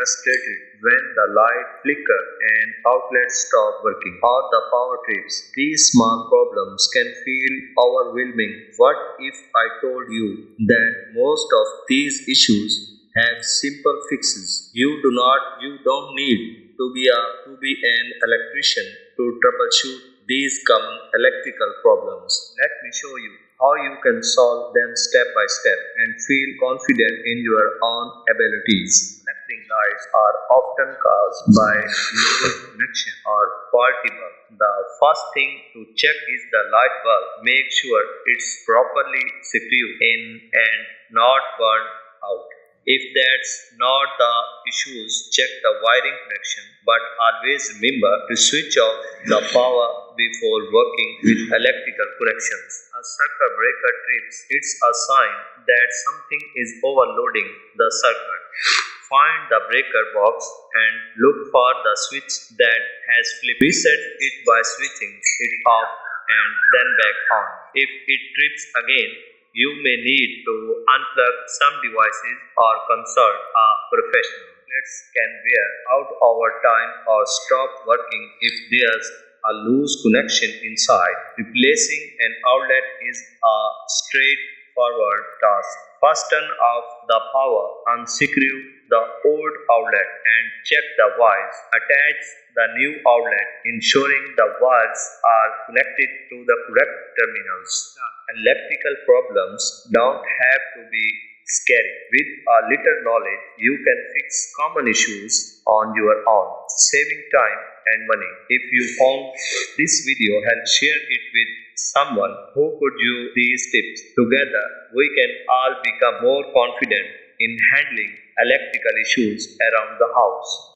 frustrated when the light flicker and outlets stop working or the power trips. These small problems can feel overwhelming. What if I told you that most of these issues have simple fixes? You don't need to be an electrician to troubleshoot these common electrical problems. Let me show you how you can solve them step by step and feel confident in your own abilities. Flickering lights are often caused by low connection or faulty bulb. The first thing to check is the light bulb. Make sure it's properly secured in and not burned out. If that's not the issue, check the wiring connection, but always remember to switch off the power before working with electrical connections. A circuit breaker trips, it's a sign that something is overloading the circuit. Find the breaker box and look for the switch that has flipped. Reset it by switching it off and then back on. If it trips again, you may need to unplug some devices or consult a professional. Let's can wear out over time or stop working if there's a loose connection inside. Replacing an outlet is a straightforward task. First turn off the power, unscrew the old outlet and check the wires. Attach the new outlet, ensuring the wires are connected to the correct terminals. Electrical problems don't have to be scary. With a little knowledge, you can fix common issues on your own, saving time and money. If you found this video helpful, share it with someone who could use these tips. Together, we can all become more confident in handling electrical issues around the house.